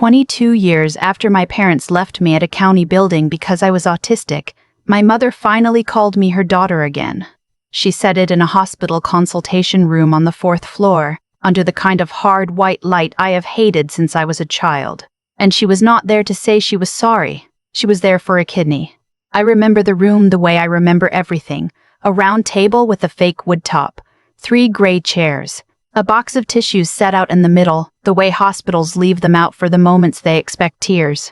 22 years after my parents left me at a county building because I was autistic, my mother finally called me her daughter again. She said it in a hospital consultation room on the 4th floor, under the kind of hard white light I have hated since I was a child. And she was not there to say she was sorry. She was there for a kidney. I remember the room the way I remember everything. A round table with a fake wood top, 3 gray chairs, a box of tissues set out in the middle, the way hospitals leave them out for the moments they expect tears.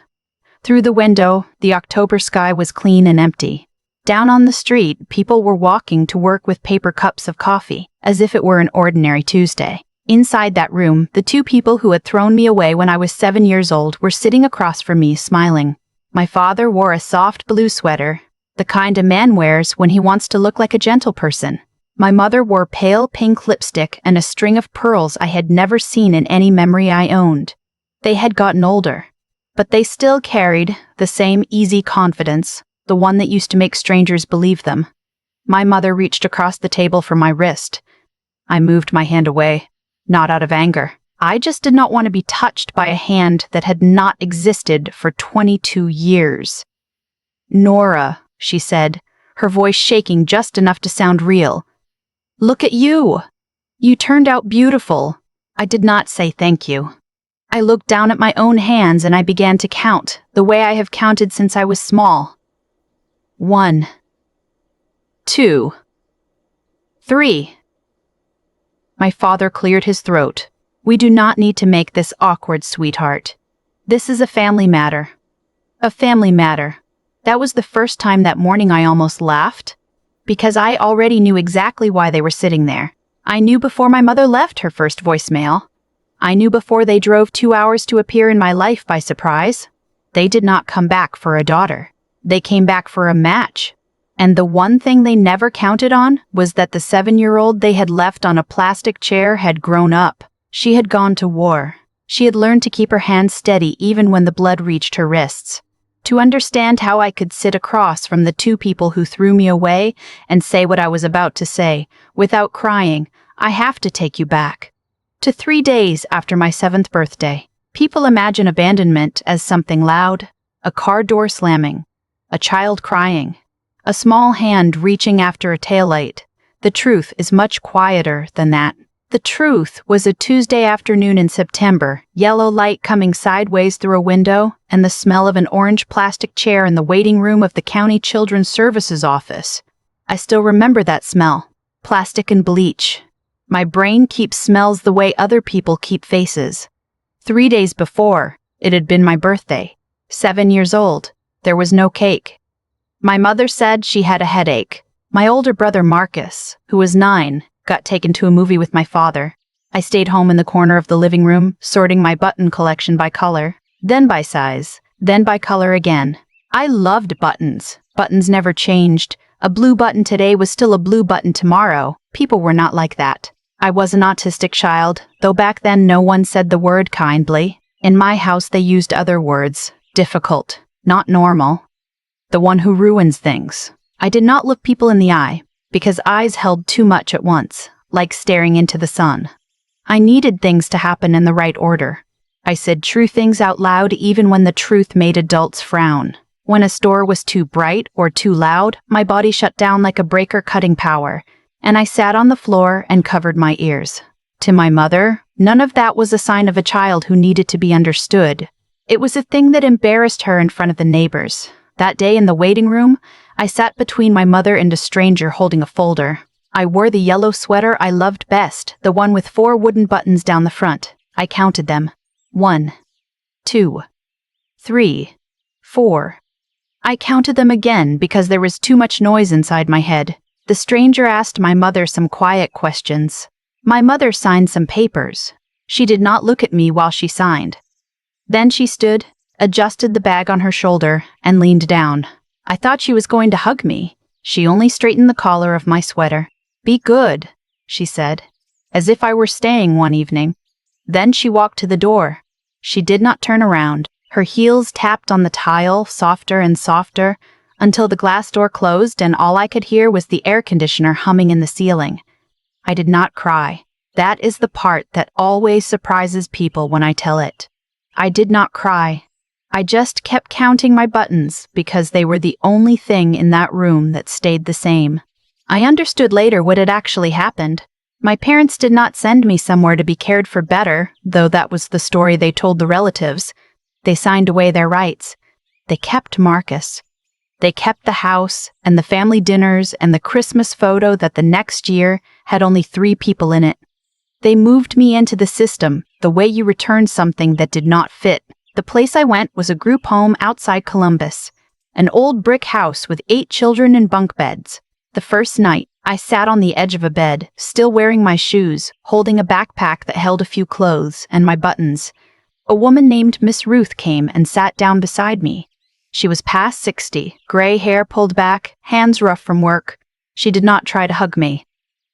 Through the window, the October sky was clean and empty. Down on the street, people were walking to work with paper cups of coffee, as if it were an ordinary Tuesday. Inside that room, the 2 people who had thrown me away when I was 7 years old were sitting across from me, smiling. My father wore a soft blue sweater, the kind a man wears when he wants to look like a gentle person. My mother wore pale pink lipstick and a string of pearls I had never seen in any memory I owned. They had gotten older, but they still carried the same easy confidence, the one that used to make strangers believe them. My mother reached across the table for my wrist. I moved my hand away, not out of anger. I just did not want to be touched by a hand that had not existed for 22 years. "Nora," she said, her voice shaking just enough to sound real. "Look at you! You turned out beautiful." I did not say thank you. I looked down at my own hands and I began to count, the way I have counted since I was small. 1, 2, 3. My father cleared his throat. "We do not need to make this awkward, sweetheart. This is a family matter." A family matter. That was the first time that morning I almost laughed, because I already knew exactly why they were sitting there. I knew before my mother left her first voicemail. I knew before they drove 2 hours to appear in my life by surprise. They did not come back for a daughter. They came back for a match. And the one thing they never counted on was that the 7-year-old they had left on a plastic chair had grown up. She had gone to war. She had learned to keep her hands steady even when the blood reached her wrists. To understand how I could sit across from the 2 people who threw me away and say what I was about to say, without crying, I have to take you back. To 3 days after my 7th birthday. People imagine abandonment as something loud, a car door slamming, a child crying, a small hand reaching after a taillight. The truth is much quieter than that. The truth was a Tuesday afternoon in September, yellow light coming sideways through a window, and the smell of an orange plastic chair in the waiting room of the County Children's Services office. I still remember that smell. Plastic and bleach. My brain keeps smells the way other people keep faces. 3 days before, it had been my birthday. 7 years old. There was no cake. My mother said she had a headache. My older brother Marcus, who was 9, got taken to a movie with my father. I stayed home in the corner of the living room, sorting my button collection by color, then by size, then by color again. I loved buttons. Buttons never changed. A blue button today was still a blue button tomorrow. People were not like that. I was an autistic child, though back then no one said the word kindly. In my house they used other words. Difficult, not normal. The one who ruins things. I did not look people in the eye, because eyes held too much at once, like staring into the sun. I needed things to happen in the right order. I said true things out loud even when the truth made adults frown. When a store was too bright or too loud, my body shut down like a breaker cutting power, and I sat on the floor and covered my ears. To my mother, none of that was a sign of a child who needed to be understood. It was a thing that embarrassed her in front of the neighbors. That day in the waiting room, I sat between my mother and a stranger holding a folder. I wore the yellow sweater I loved best, the one with 4 wooden buttons down the front. I counted them. 1, 2, 3, 4. I counted them again because there was too much noise inside my head. The stranger asked my mother some quiet questions. My mother signed some papers. She did not look at me while she signed. Then she stood, adjusted the bag on her shoulder, and leaned down. I thought she was going to hug me. She only straightened the collar of my sweater. "Be good," she said, as if I were staying one evening. Then she walked to the door. She did not turn around. Her heels tapped on the tile, softer and softer, until the glass door closed and all I could hear was the air conditioner humming in the ceiling. I did not cry. That is the part that always surprises people when I tell it. I did not cry. I just kept counting my buttons because they were the only thing in that room that stayed the same. I understood later what had actually happened. My parents did not send me somewhere to be cared for better, though that was the story they told the relatives. They signed away their rights. They kept Marcus. They kept the house and the family dinners and the Christmas photo that the next year had only 3 people in it. They moved me into the system, the way you return something that did not fit. The place I went was a group home outside Columbus, an old brick house with 8 children in bunk beds. The first night, I sat on the edge of a bed, still wearing my shoes, holding a backpack that held a few clothes and my buttons. A woman named Miss Ruth came and sat down beside me. She was past 60, gray hair pulled back, hands rough from work. She did not try to hug me.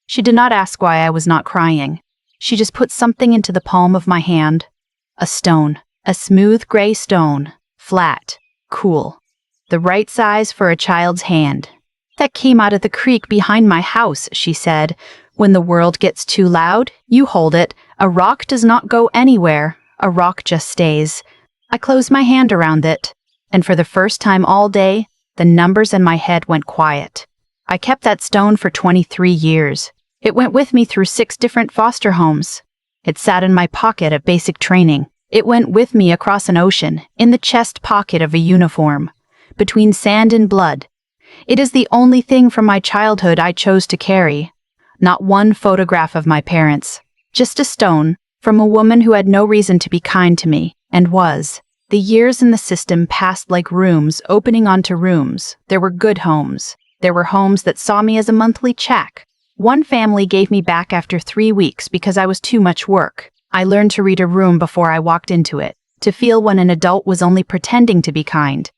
She did not ask why I was not crying. She just put something into the palm of my hand. A stone, a smooth gray stone, flat, cool, the right size for a child's hand. That came out of the creek behind my house, she said. When the world gets too loud, you hold it. A rock does not go anywhere. A rock just stays. I closed my hand around it, and for the first time all day, the numbers in my head went quiet. I kept that stone for 23 years. It went with me through 6 different foster homes. It sat in my pocket at basic training. It went with me across an ocean, in the chest pocket of a uniform, between sand and blood. It is the only thing from my childhood I chose to carry. Not one photograph of my parents. Just a stone, from a woman who had no reason to be kind to me, and was. The years in the system passed like rooms opening onto rooms. There were good homes. There were homes that saw me as a monthly check. One family gave me back after 3 weeks because I was too much work. I learned to read a room before I walked into it, to feel when an adult was only pretending to be kind.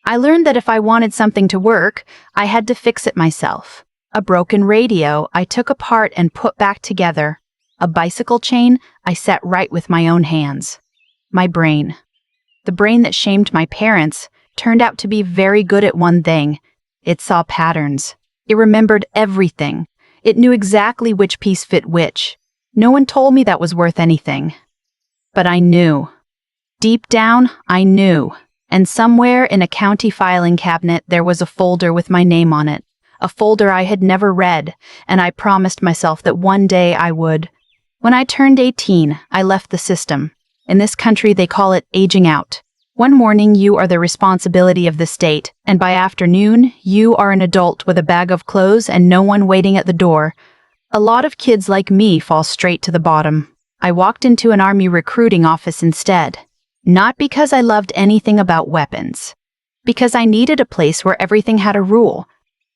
I learned that if I wanted something to work, I had to fix it myself. A broken radio I took apart and put back together. A bicycle chain I set right with my own hands. My brain. The brain that shamed my parents turned out to be very good at one thing. It saw patterns. It remembered everything. It knew exactly which piece fit which. No one told me that was worth anything. But I knew. Deep down, I knew. And somewhere in a county filing cabinet there was a folder with my name on it. A folder I had never read, and I promised myself that one day I would. When I turned 18, I left the system. In this country they call it aging out. One morning you are the responsibility of the state, and by afternoon you are an adult with a bag of clothes and no one waiting at the door. A lot of kids like me fall straight to the bottom. I walked into an army recruiting office instead. Not because I loved anything about weapons. Because I needed a place where everything had a rule.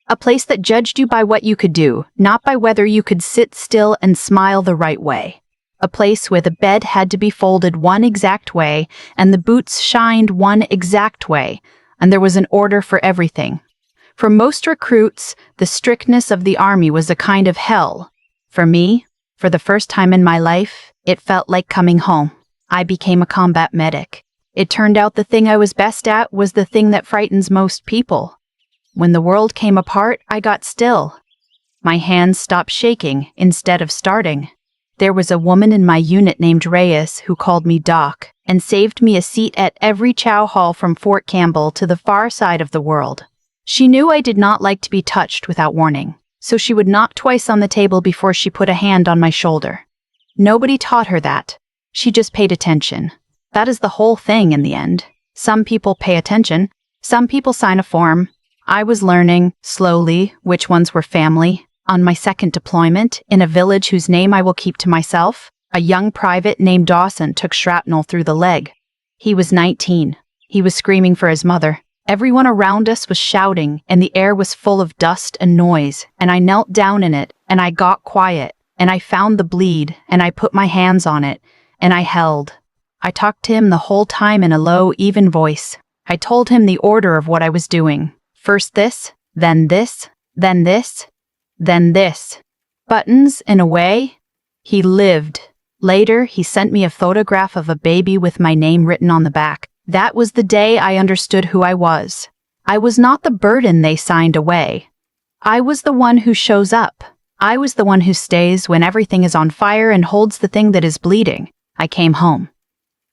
A place that judged you by what you could do, not by whether you could sit still and smile the right way. A place where the bed had to be folded one exact way, and the boots shined one exact way, and there was an order for everything. For most recruits, the strictness of the army was a kind of hell. For me, for the first time in my life, it felt like coming home. I became a combat medic. It turned out the thing I was best at was the thing that frightens most people. When the world came apart, I got still. My hands stopped shaking instead of starting. There was a woman in my unit named Reyes who called me Doc and saved me a seat at every chow hall from Fort Campbell to the far side of the world. She knew I did not like to be touched without warning, so she would knock twice on the table before she put a hand on my shoulder. Nobody taught her that. She just paid attention. That is the whole thing in the end. Some people pay attention. Some people sign a form. I was learning, slowly, which ones were family. On my second deployment, in a village whose name I will keep to myself, a young private named Dawson took shrapnel through the leg. He was 19. He was screaming for his mother. Everyone around us was shouting, and the air was full of dust and noise, and I knelt down in it, and I got quiet, and I found the bleed, and I put my hands on it, and I held. I talked to him the whole time in a low, even voice. I told him the order of what I was doing. First this, then this, then this, then this. Buttons, in a way. He lived. Later, he sent me a photograph of a baby with my name written on the back. That was the day I understood who I was. I was not the burden they signed away. I was the one who shows up. I was the one who stays when everything is on fire and holds the thing that is bleeding. I came home.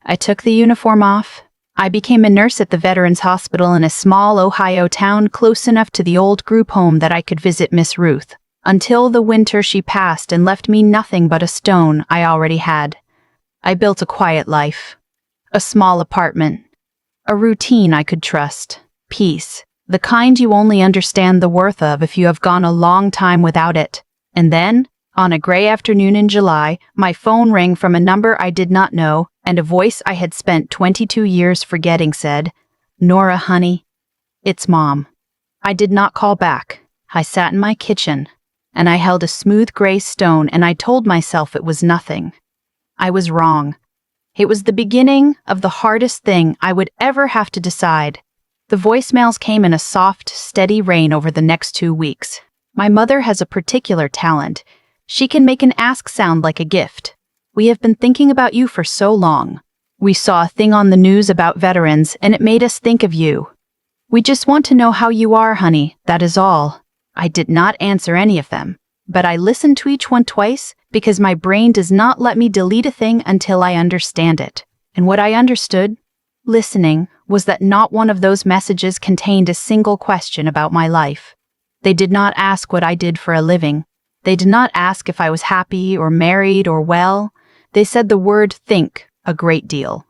I took the uniform off. I became a nurse at the Veterans Hospital in a small Ohio town close enough to the old group home that I could visit Miss Ruth, until the winter she passed and left me nothing but a stone I already had. I built a quiet life. A small apartment. A routine I could trust. Peace. The kind you only understand the worth of if you have gone a long time without it. And then, on a gray afternoon in July, my phone rang from a number I did not know, and a voice I had spent 22 years forgetting said, "Nora, honey, it's Mom." I did not call back. I sat in my kitchen, and I held a smooth gray stone, and I told myself it was nothing. I was wrong. It was the beginning of the hardest thing I would ever have to decide. The voicemails came in a soft, steady rain over the next 2 weeks. My mother has a particular talent. She can make an ask sound like a gift. "We have been thinking about you for so long. We saw a thing on the news about veterans, and it made us think of you. We just want to know how you are, honey, that is all." I did not answer any of them, but I listened to each one twice because my brain does not let me delete a thing until I understand it. And what I understood, listening, was that not one of those messages contained a single question about my life. They did not ask what I did for a living. They did not ask if I was happy or married or well. They said the word think a great deal.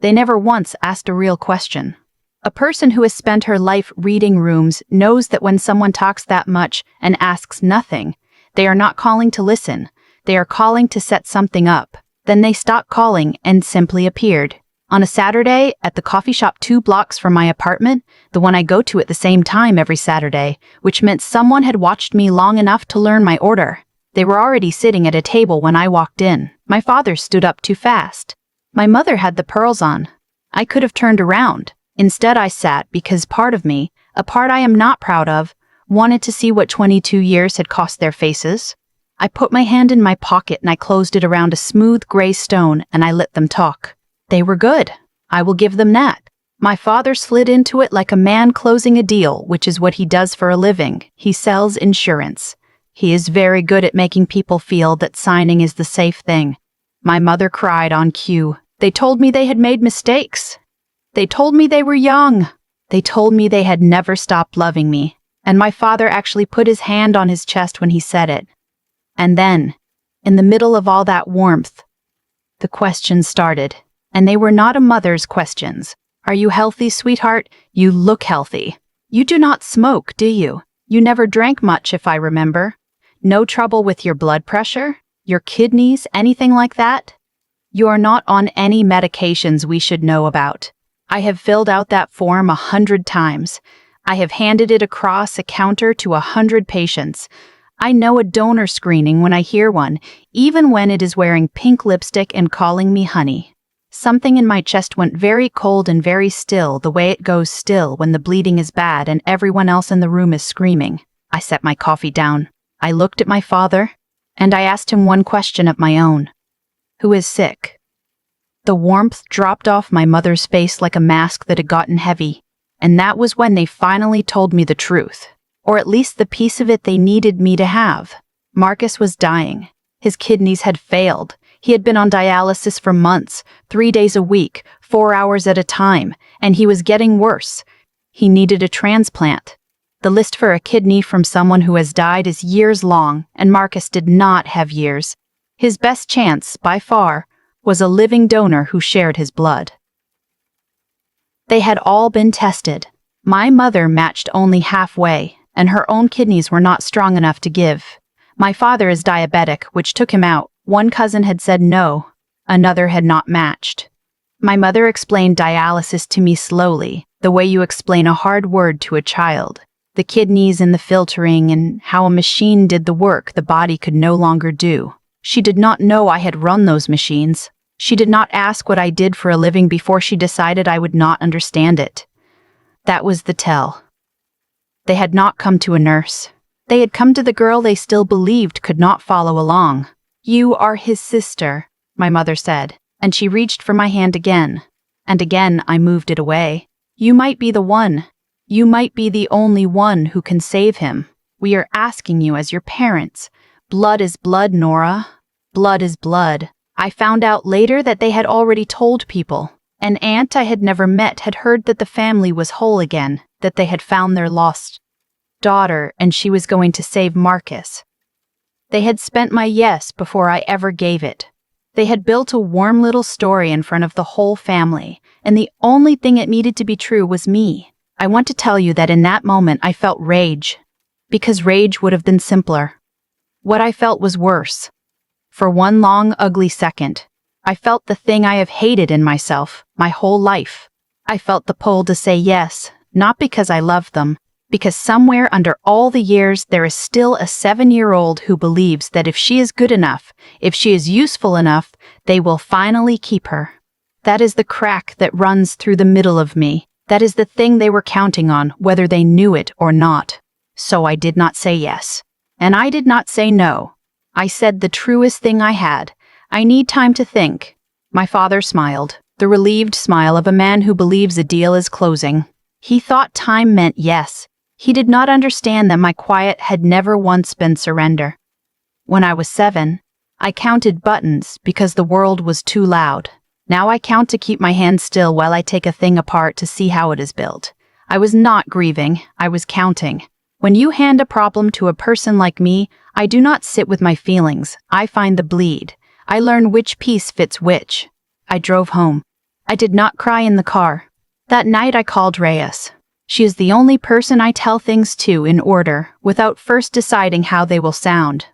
They never once asked a real question. A person who has spent her life reading rooms knows that when someone talks that much and asks nothing, they are not calling to listen. They are calling to set something up. Then they stopped calling and simply appeared. On a Saturday, at the coffee shop 2 blocks from my apartment, the one I go to at the same time every Saturday, which meant someone had watched me long enough to learn my order. They were already sitting at a table when I walked in. My father stood up too fast. My mother had the pearls on. I could have turned around. Instead, I sat because part of me, a part I am not proud of, wanted to see what 22 years had cost their faces. I put my hand in my pocket and I closed it around a smooth gray stone and I let them talk. They were good. I will give them that. My father slid into it like a man closing a deal, which is what he does for a living. He sells insurance. He is very good at making people feel that signing is the safe thing. My mother cried on cue. They told me they had made mistakes. They told me they were young. They told me they had never stopped loving me. And my father actually put his hand on his chest when he said it. And then, in the middle of all that warmth, the questions started. And they were not a mother's questions. "Are you healthy, sweetheart? You look healthy. You do not smoke, do you? You never drank much, if I remember. No trouble with your blood pressure? Your kidneys, anything like that? You are not on any medications we should know about. I have filled out that form 100 times. I have handed it across a counter to 100 patients. I know a donor screening when I hear one, even when it is wearing pink lipstick and calling me honey." Something in my chest went very cold and very still, the way it goes still when the bleeding is bad and everyone else in the room is screaming. I set my coffee down. I looked at my father, and I asked him one question of my own. "Who is sick?" The warmth dropped off my mother's face like a mask that had gotten heavy, and that was when they finally told me the truth, or at least the piece of it they needed me to have. Marcus was dying. His kidneys had failed. He had been on dialysis for months, 3 days a week, 4 hours at a time, and he was getting worse. He needed a transplant. The list for a kidney from someone who has died is years long, and Marcus did not have years. His best chance, by far, was a living donor who shared his blood. They had all been tested. My mother matched only halfway, and her own kidneys were not strong enough to give. My father is diabetic, which took him out. One cousin had said no, another had not matched. My mother explained dialysis to me slowly, the way you explain a hard word to a child. The kidneys and the filtering and how a machine did the work the body could no longer do. She did not know I had run those machines. She did not ask what I did for a living before she decided I would not understand it. That was the tell. They had not come to a nurse. They had come to the girl they still believed could not follow along. "You are his sister," my mother said, and she reached for my hand again. And again I moved it away. "You might be the one. You might be the only one who can save him. We are asking you as your parents. Blood is blood, Nora. Blood is blood." I found out later that they had already told people. An aunt I had never met had heard that the family was whole again, that they had found their lost daughter, and she was going to save Marcus. They had spent my yes before I ever gave it. They had built a warm little story in front of the whole family, and the only thing it needed to be true was me. I want to tell you that in that moment I felt rage, because rage would have been simpler. What I felt was worse. For one long, ugly second, I felt the thing I have hated in myself my whole life. I felt the pull to say yes, not because I loved them, because somewhere under all the years there is still a 7-year-old who believes that if she is good enough, if she is useful enough, they will finally keep her. That is the crack that runs through the middle of me. That is the thing they were counting on, whether they knew it or not. So I did not say yes. And I did not say no. I said the truest thing I had. I need time to think. My father smiled, the relieved smile of a man who believes a deal is closing. He thought time meant yes. He did not understand that my quiet had never once been surrender. When I was 7, I counted buttons because the world was too loud. Now I count to keep my hand still while I take a thing apart to see how it is built. I was not grieving, I was counting. When you hand a problem to a person like me, I do not sit with my feelings. I find the bleed. I learn which piece fits which. I drove home. I did not cry in the car. That night I called Reyes. She is the only person I tell things to in order, without first deciding how they will sound.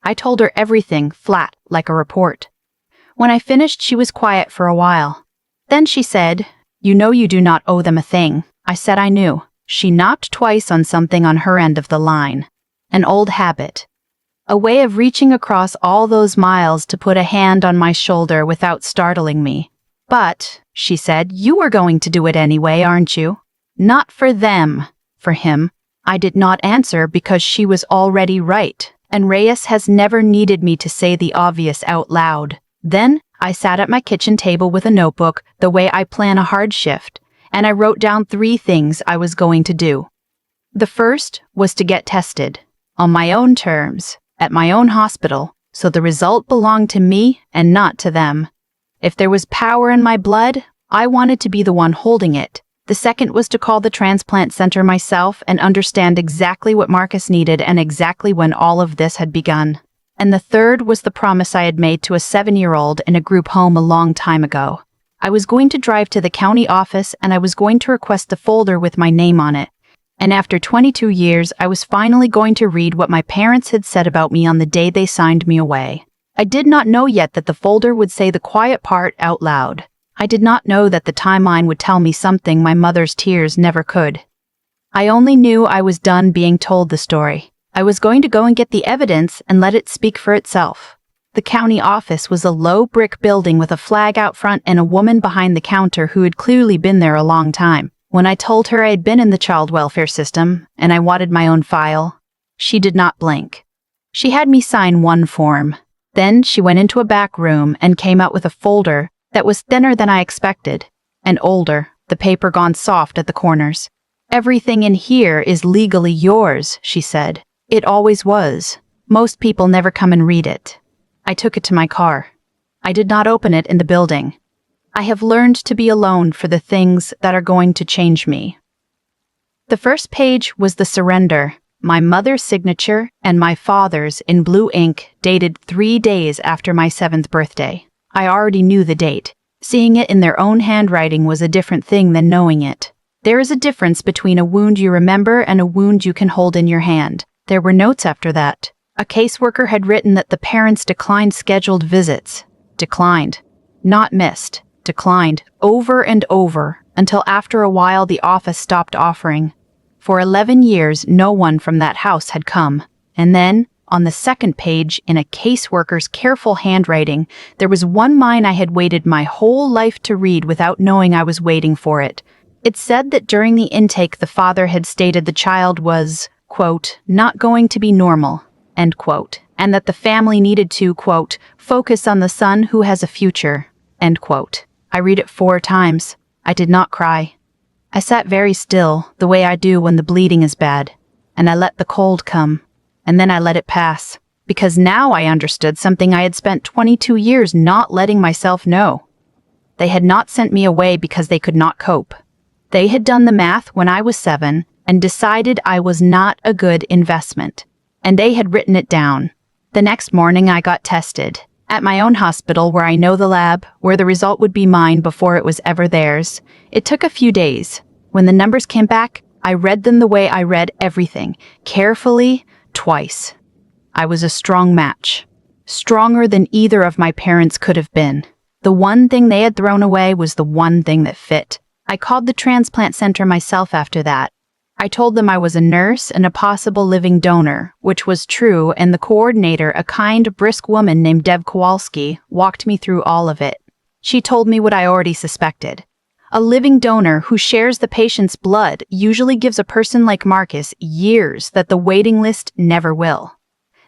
I told her everything, flat, like a report. When I finished, she was quiet for a while. Then she said, "You know you do not owe them a thing." I said I knew. She knocked twice on something on her end of the line. An old habit. A way of reaching across all those miles to put a hand on my shoulder without startling me. "But," she said, "you were going to do it anyway, aren't you?" "Not for them, for him." I did not answer because she was already right, and Reyes has never needed me to say the obvious out loud. Then, I sat at my kitchen table with a notebook, the way I plan a hard shift, and I wrote down 3 things I was going to do. The first was to get tested, on my own terms, at my own hospital, so the result belonged to me and not to them. If there was power in my blood, I wanted to be the one holding it. The second was to call the transplant center myself and understand exactly what Marcus needed and exactly when all of this had begun. And the third was the promise I had made to a 7-year-old in a group home a long time ago. I was going to drive to the county office and I was going to request the folder with my name on it. And after 22 years, I was finally going to read what my parents had said about me on the day they signed me away. I did not know yet that the folder would say the quiet part out loud. I did not know that the timeline would tell me something my mother's tears never could. I only knew I was done being told the story. I was going to go and get the evidence and let it speak for itself. The county office was a low brick building with a flag out front and a woman behind the counter who had clearly been there a long time. When I told her I had been in the child welfare system and I wanted my own file, she did not blink. She had me sign one form. Then she went into a back room and came out with a folder that was thinner than I expected, and older, the paper gone soft at the corners. "Everything in here is legally yours," she said. "It always was. Most people never come and read it." I took it to my car. I did not open it in the building. I have learned to be alone for the things that are going to change me. The first page was the surrender, my mother's signature and my father's in blue ink, dated 3 days after my 7th birthday. I already knew the date. Seeing it in their own handwriting was a different thing than knowing it. There is a difference between a wound you remember and a wound you can hold in your hand. There were notes after that. A caseworker had written that the parents declined scheduled visits. Declined. Not missed. Declined. Over and over, until after a while the office stopped offering. For 11 years, no one from that house had come. And then, on the second page, in a caseworker's careful handwriting, there was one line I had waited my whole life to read without knowing I was waiting for it. It said that during the intake the father had stated the child was, quote, "not going to be normal," end quote, and that the family needed to, quote, "focus on the son who has a future," end quote. I read it 4 times. I did not cry. I sat very still, the way I do when the bleeding is bad, and I let the cold come, and then I let it pass. because now I understood something I had spent 22 years not letting myself know. They had not sent me away because they could not cope. They had done the math when I was 7 and decided I was not a good investment. And they had written it down. The next morning I got tested. At my own hospital where I know the lab, where the result would be mine before it was ever theirs. It took a few days. When the numbers came back, I read them the way I read everything, carefully, twice. I was a strong match. Stronger than either of my parents could have been. The one thing they had thrown away was the one thing that fit. I called the transplant center myself after that. I told them I was a nurse and a possible living donor, which was true, and the coordinator, a kind, brisk woman named Deb Kowalski, walked me through all of it. She told me what I already suspected. A living donor who shares the patient's blood usually gives a person like Marcus years that the waiting list never will.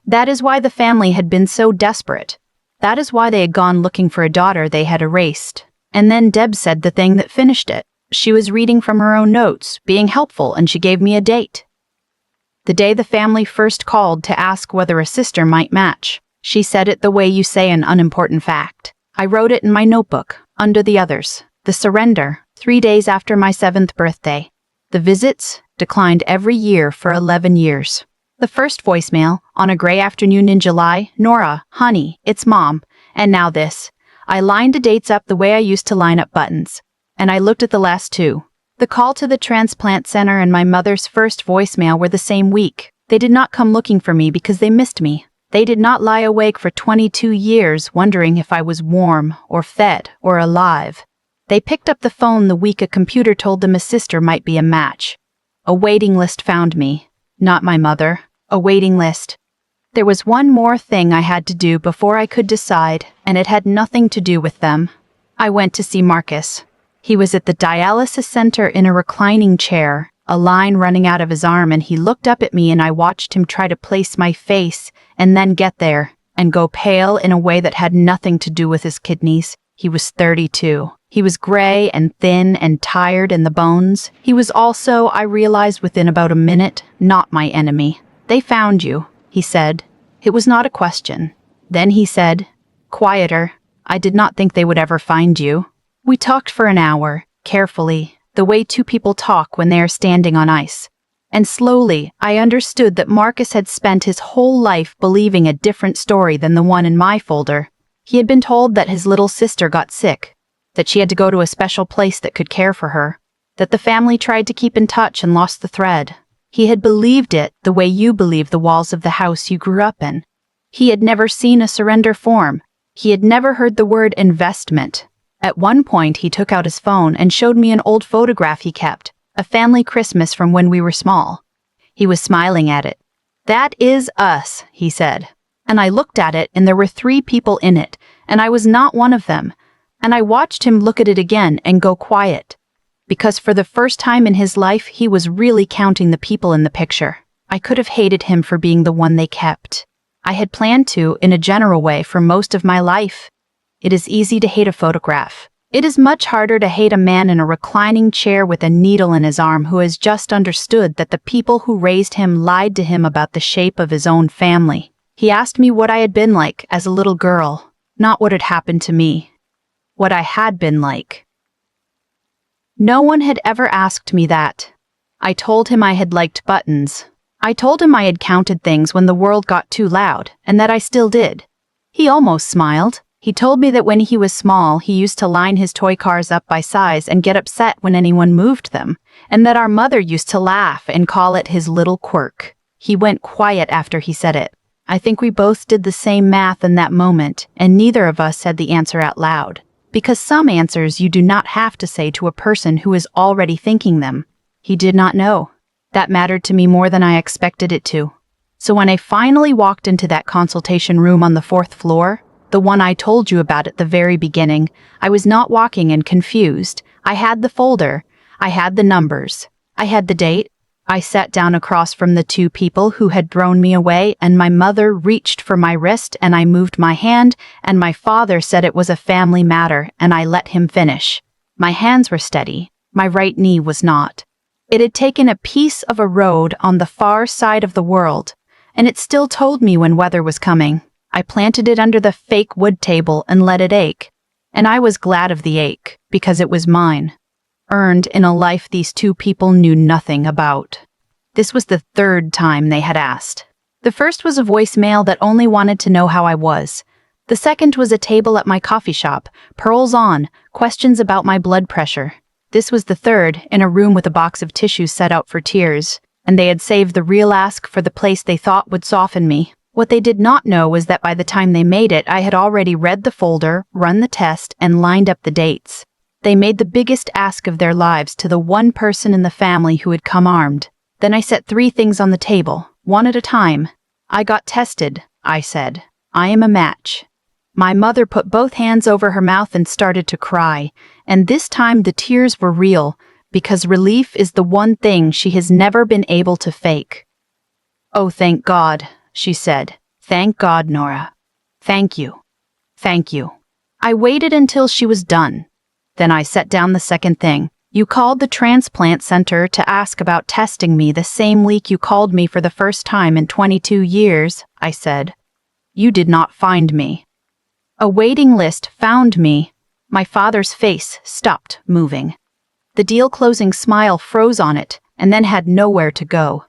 That is why the family had been so desperate. That is why they had gone looking for a daughter they had erased. And then Deb said the thing that finished it. She was reading from her own notes, being helpful, and she gave me a date. The day the family first called to ask whether a sister might match. She said it the way you say an unimportant fact. I wrote it in my notebook, under the others. The surrender, 3 days after my 7th birthday. The visits, declined every year for 11 years. The first voicemail, on a gray afternoon in July, Nora, honey, it's Mom. And now this. I lined the dates up the way I used to line up buttons. And I looked at the last 2. The call to the transplant center and my mother's first voicemail were the same week. They did not come looking for me because they missed me. They did not lie awake for 22 years wondering if I was warm, or fed, or alive. They picked up the phone the week a computer told them a sister might be a match. A waiting list found me. Not my mother. A waiting list. There was one more thing I had to do before I could decide, and it had nothing to do with them. I went to see Marcus. He was at the dialysis center in a reclining chair, a line running out of his arm, and he looked up at me and I watched him try to place my face and then get there and go pale in a way that had nothing to do with his kidneys. He was 32. He was gray and thin and tired in the bones. He was also, I realized within about a minute, not my enemy. They found you, he said. It was not a question. Then he said, quieter, I did not think they would ever find you. We talked for an hour, carefully, the way 2 people talk when they are standing on ice. And slowly, I understood that Marcus had spent his whole life believing a different story than the one in my folder. He had been told that his little sister got sick, that she had to go to a special place that could care for her, that the family tried to keep in touch and lost the thread. He had believed it the way you believe the walls of the house you grew up in. He had never seen a surrender form. He had never heard the word investment. At one point, he took out his phone and showed me an old photograph he kept, a family Christmas from when we were small. He was smiling at it. That is us, he said. And I looked at it, and there were 3 people in it, and I was not one of them. And I watched him look at it again and go quiet. Because for the first time in his life, he was really counting the people in the picture. I could have hated him for being the one they kept. I had planned to, in a general way, for most of my life. It is easy to hate a photograph. It is much harder to hate a man in a reclining chair with a needle in his arm who has just understood that the people who raised him lied to him about the shape of his own family. He asked me what I had been like as a little girl, not what had happened to me. What I had been like. No one had ever asked me that. I told him I had liked buttons. I told him I had counted things when the world got too loud, and that I still did. He almost smiled. He told me that when he was small, he used to line his toy cars up by size and get upset when anyone moved them, and that our mother used to laugh and call it his little quirk. He went quiet after he said it. I think we both did the same math in that moment, and neither of us said the answer out loud. Because some answers you do not have to say to a person who is already thinking them. He did not know. That mattered to me more than I expected it to. So when I finally walked into that consultation room on the 4th floor, the one I told you about at the very beginning, I was not walking and confused. I had the folder. I had the numbers. I had the date. I sat down across from the 2 people who had thrown me away, and my mother reached for my wrist and I moved my hand, and my father said it was a family matter, and I let him finish. My hands were steady. My right knee was not. It had taken a piece of a road on the far side of the world, and it still told me when weather was coming. I planted it under the fake wood table and let it ache. And I was glad of the ache, because it was mine. Earned in a life these two people knew nothing about. This was the third time they had asked. The first was a voicemail that only wanted to know how I was. The second was a table at my coffee shop, pearls on, questions about my blood pressure. This was the third, in a room with a box of tissues set out for tears, and they had saved the real ask for the place they thought would soften me. What they did not know was that by the time they made it, I had already read the folder, run the test, and lined up the dates. They made the biggest ask of their lives to the one person in the family who had come armed. Then I set 3 things on the table, one at a time. I got tested, I said. I am a match. My mother put both hands over her mouth and started to cry, and this time the tears were real, because relief is the one thing she has never been able to fake. "Oh, thank God," she said. "Thank God, Nora. Thank you. Thank you." I waited until she was done. Then I set down the second thing. "You called the transplant center to ask about testing me the same week you called me for the first time in 22 years, I said. "You did not find me." A waiting list found me. My father's face stopped moving. The deal-closing smile froze on it and then had nowhere to go.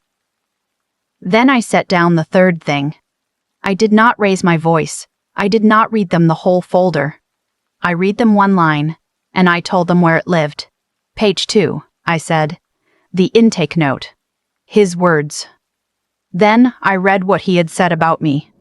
Then I set down the third thing. I did not raise my voice. I did not read them the whole folder. I read them one line, and I told them where it lived. "Page 2, I said. "The intake note." His words. Then I read what he had said about me.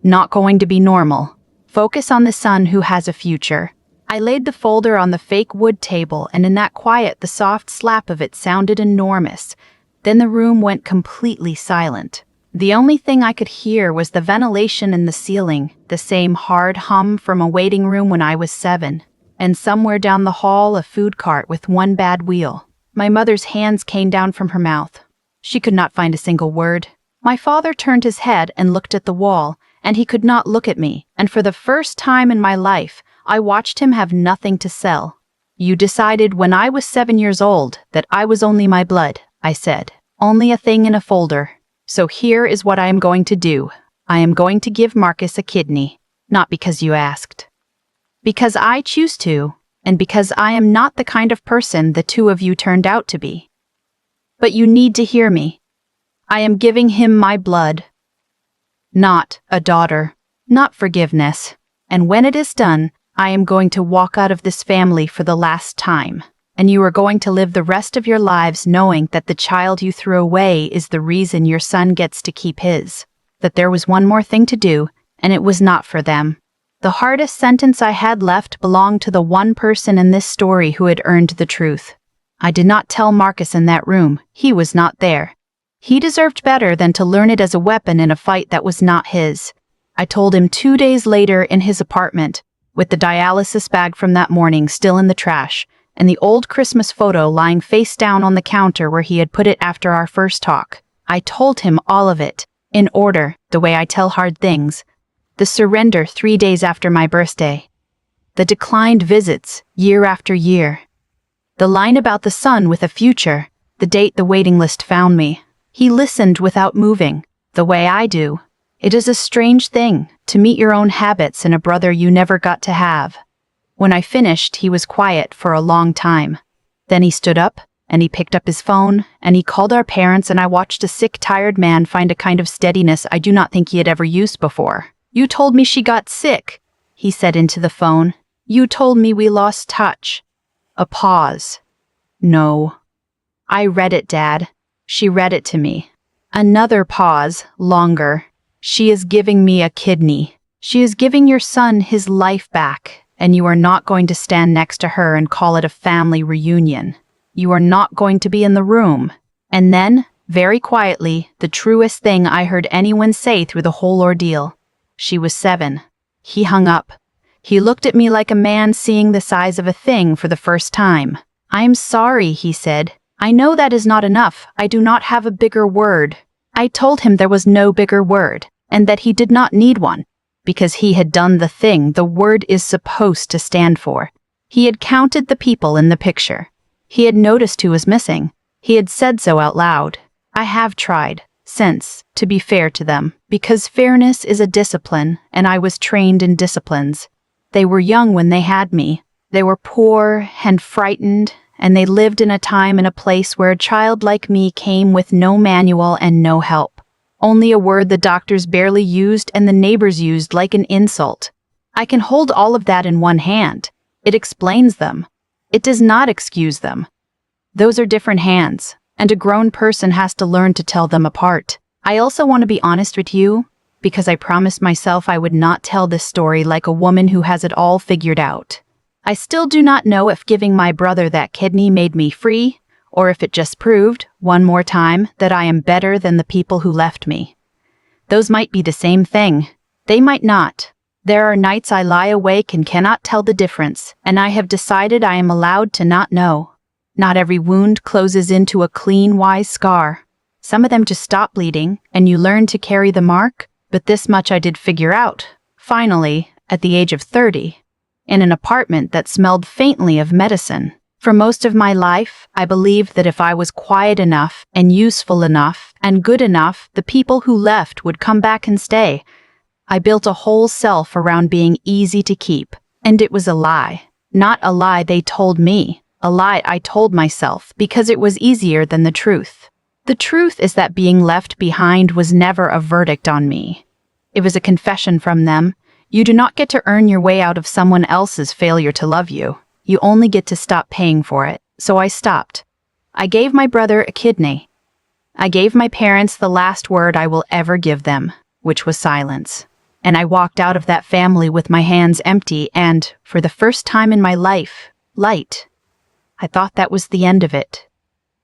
"Not going to be normal. Focus on the son who has a future." I laid the folder on the fake wood table, and in that quiet, the soft slap of it sounded enormous. Then the room went completely silent. The only thing I could hear was the ventilation in the ceiling, the same hard hum from a waiting room when I was 7. And somewhere down the hall, a food cart with one bad wheel. My mother's hands came down from her mouth. She could not find a single word. My father turned his head and looked at the wall, and he could not look at me, and for the first time in my life, I watched him have nothing to sell. "You decided when I was 7 years old that I was only my blood," I said. "Only a thing in a folder. So here is what I am going to do. I am going to give Marcus a kidney. Not because you asked. Because I choose to, and because I am not the kind of person the two of you turned out to be. But you need to hear me. I am giving him my blood. Not a daughter, not forgiveness. And when it is done, I am going to walk out of this family for the last time. And you are going to live the rest of your lives knowing that the child you threw away is the reason your son gets to keep his. That there was one more thing to do, and it was not for them." The hardest sentence I had left belonged to the one person in this story who had earned the truth. I did not tell Marcus in that room. He was not there. He deserved better than to learn it as a weapon in a fight that was not his. I told him 2 days later in his apartment, with the dialysis bag from that morning still in the trash, and the old Christmas photo lying face down on the counter where he had put it after our first talk. I told him all of it, in order, the way I tell hard things. The surrender 3 days after my birthday. The declined visits, year after year. The line about the son with a future, the date the waiting list found me. He listened without moving, the way I do. It is a strange thing, to meet your own habits in a brother you never got to have. When I finished, he was quiet for a long time. Then he stood up, and he picked up his phone, and he called our parents, and I watched a sick, tired man find a kind of steadiness I do not think he had ever used before. "You told me she got sick," he said into the phone. "You told me we lost touch." A pause. "No." "I read it, Dad." She read it to me. Another pause, longer. "She is giving me a kidney. She is giving your son his life back, and you are not going to stand next to her and call it a family reunion. You are not going to be in the room." And then, very quietly, the truest thing I heard anyone say through the whole ordeal. She was 7. He hung up. He looked at me like a man seeing the size of a thing for the first time. "I'm sorry," he said. "I know that is not enough. I do not have a bigger word." I told him there was no bigger word, and that he did not need one, because he had done the thing the word is supposed to stand for. He had counted the people in the picture. He had noticed who was missing. He had said so out loud. "I have tried," sense to be fair to them, because fairness is a discipline, and I was trained in disciplines. They were young when they had me. They were poor and frightened, and they lived in a time and a place where a child like me came with no manual and no help. Only a word the doctors barely used and the neighbors used like an insult. I can hold all of that in one hand. It explains them. It does not excuse them. Those are different hands, and a grown person has to learn to tell them apart. I also want to be honest with you, because I promised myself I would not tell this story like a woman who has it all figured out. I still do not know if giving my brother that kidney made me free, or if it just proved, one more time, that I am better than the people who left me. Those might be the same thing. They might not. There are nights I lie awake and cannot tell the difference, and I have decided I am allowed to not know. Not every wound closes into a clean, wise scar. Some of them just stop bleeding, and you learn to carry the mark, but this much I did figure out, finally, at the age of 30, in an apartment that smelled faintly of medicine. For most of my life, I believed that if I was quiet enough and useful enough and good enough, the people who left would come back and stay. I built a whole self around being easy to keep, and it was a lie. Not a lie they told me. A lie I told myself because it was easier than the truth. The truth is that being left behind was never a verdict on me. It was a confession from them. You do not get to earn your way out of someone else's failure to love you. You only get to stop paying for it. So I stopped. I gave my brother a kidney. I gave my parents the last word I will ever give them, which was silence. And I walked out of that family with my hands empty and, for the first time in my life, light. I thought that was the end of it.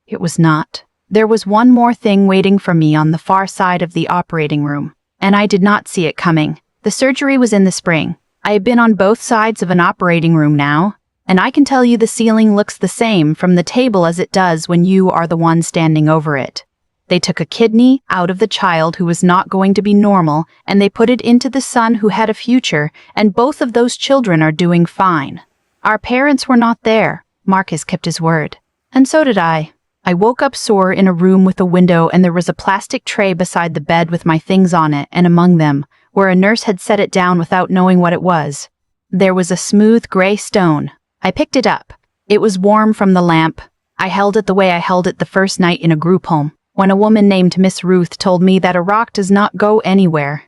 It was not. There was one more thing waiting for me on the far side of the operating room, and I did not see it coming. The surgery was in the spring. I had been on both sides of an operating room now, and I can tell you the ceiling looks the same from the table as it does when you are the one standing over it. They took a kidney out of the child who was not going to be normal, and they put it into the son who had a future, and both of those children are doing fine. Our parents were not there. Marcus kept his word. And so did I. I woke up sore in a room with a window, and there was a plastic tray beside the bed with my things on it, and among them, where a nurse had set it down without knowing what it was, there was a smooth gray stone. I picked it up. It was warm from the lamp. I held it the way I held it the first night in a group home, when a woman named Miss Ruth told me that a rock does not go anywhere.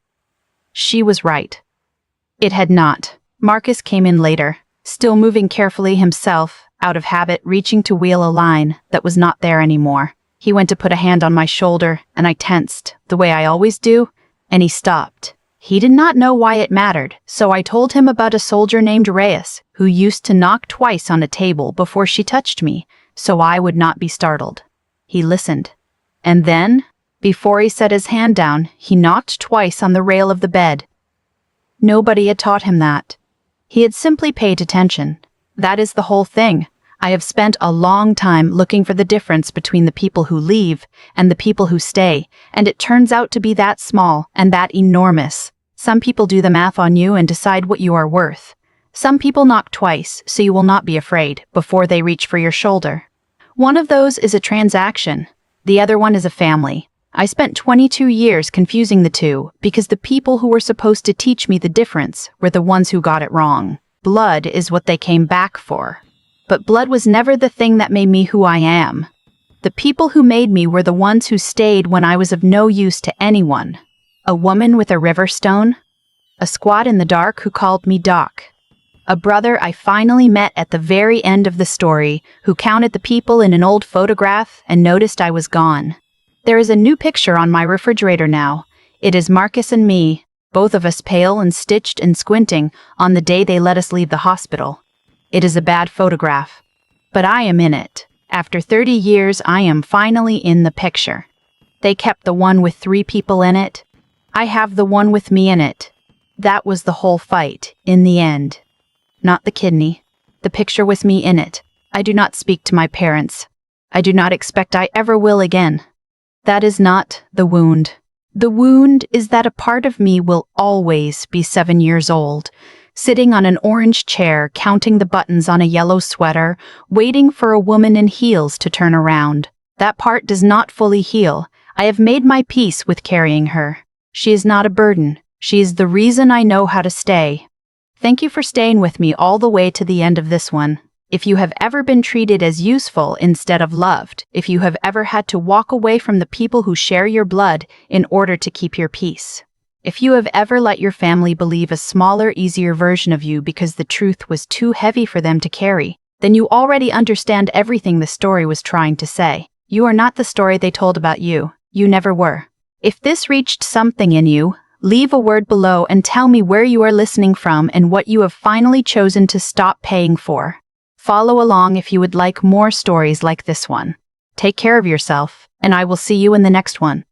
She was right. It had not. Marcus came in later, still moving carefully himself, out of habit, reaching to wheel a line that was not there anymore. He went to put a hand on my shoulder, and I tensed, the way I always do, and he stopped. He did not know why it mattered, so I told him about a soldier named Reyes, who used to knock twice on a table before she touched me, so I would not be startled. He listened. And then, before he set his hand down, he knocked twice on the rail of the bed. Nobody had taught him that. He had simply paid attention. That is the whole thing. I have spent a long time looking for the difference between the people who leave and the people who stay, and it turns out to be that small and that enormous. Some people do the math on you and decide what you are worth. Some people knock twice, so you will not be afraid, before they reach for your shoulder. One of those is a transaction. The other one is a family. I spent 22 years confusing the two because the people who were supposed to teach me the difference were the ones who got it wrong. Blood is what they came back for. But blood was never the thing that made me who I am. The people who made me were the ones who stayed when I was of no use to anyone. A woman with a river stone. A squad in the dark who called me Doc. A brother I finally met at the very end of the story who counted the people in an old photograph and noticed I was gone. There is a new picture on my refrigerator now. It is Marcus and me, both of us pale and stitched and squinting on the day they let us leave the hospital. It is a bad photograph, but I am in it. After 30 years, I am finally in the picture. They kept the one with 3 people in it. I have the one with me in it. That was the whole fight, in the end. Not the kidney. The picture with me in it. I do not speak to my parents. I do not expect I ever will again. That is not the wound. The wound is that a part of me will always be 7 years old, sitting on an orange chair, counting the buttons on a yellow sweater, waiting for a woman in heels to turn around. That part does not fully heal. I have made my peace with carrying her. She is not a burden. She is the reason I know how to stay. Thank you for staying with me all the way to the end of this one. If you have ever been treated as useful instead of loved, if you have ever had to walk away from the people who share your blood in order to keep your peace, if you have ever let your family believe a smaller, easier version of you because the truth was too heavy for them to carry, then you already understand everything the story was trying to say. You are not the story they told about you. You never were. If this reached something in you, leave a word below and tell me where you are listening from and what you have finally chosen to stop paying for. Follow along if you would like more stories like this one. Take care of yourself, and I will see you in the next one.